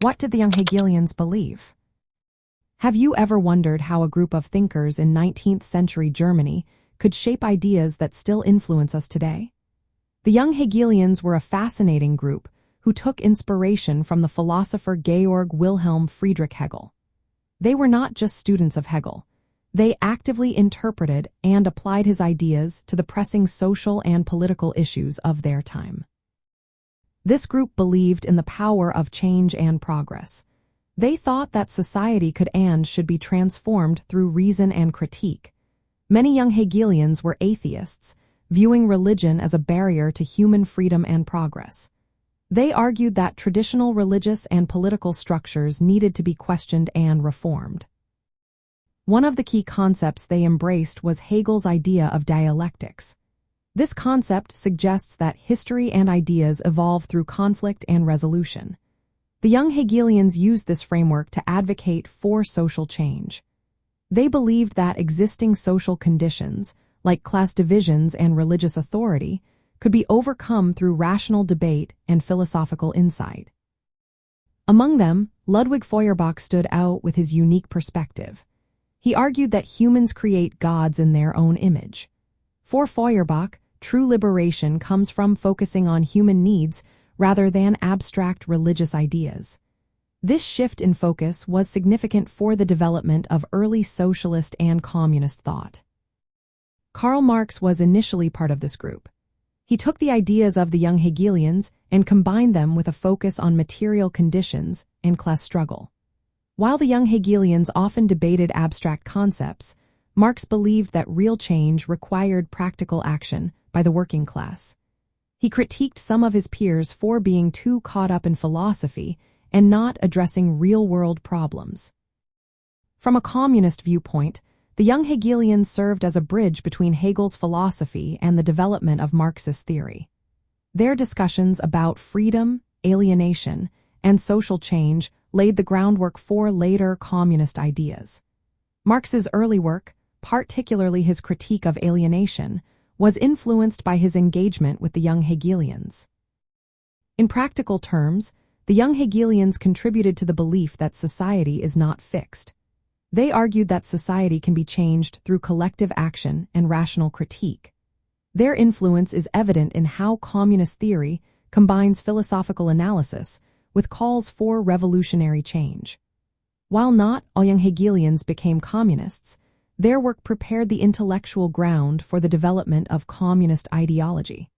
What did the Young Hegelians believe? Have you ever wondered how a group of thinkers in 19th century Germany could shape ideas that still influence us today? The Young Hegelians were a fascinating group who took inspiration from the philosopher Georg Wilhelm Friedrich Hegel. They were not just students of Hegel. They actively interpreted and applied his ideas to the pressing social and political issues of their time. This group believed in the power of change and progress. They thought that society could and should be transformed through reason and critique. Many young Hegelians were atheists, viewing religion as a barrier to human freedom and progress. They argued that traditional religious and political structures needed to be questioned and reformed. One of the key concepts they embraced was Hegel's idea of dialectics. This concept suggests that history and ideas evolve through conflict and resolution. The young Hegelians used this framework to advocate for social change. They believed that existing social conditions, like class divisions and religious authority, could be overcome through rational debate and philosophical insight. Among them, Ludwig Feuerbach stood out with his unique perspective. He argued that humans create gods in their own image. For Feuerbach, true liberation comes from focusing on human needs rather than abstract religious ideas. This shift in focus was significant for the development of early socialist and communist thought. Karl Marx was initially part of this group. He took the ideas of the young Hegelians and combined them with a focus on material conditions and class struggle. While the young Hegelians often debated abstract concepts, Marx believed that real change required practical action by the working class. He critiqued some of his peers for being too caught up in philosophy and not addressing real-world problems. From a communist viewpoint, the young Hegelians served as a bridge between Hegel's philosophy and the development of Marxist theory. Their discussions about freedom, alienation, and social change laid the groundwork for later communist ideas. Marx's early work, particularly his critique of alienation, was influenced by his engagement with the young Hegelians. In practical terms, the young Hegelians contributed to the belief that society is not fixed. They argued that society can be changed through collective action and rational critique. Their influence is evident in how communist theory combines philosophical analysis with calls for revolutionary change. While not all young Hegelians became communists, their work prepared the intellectual ground for the development of communist ideology.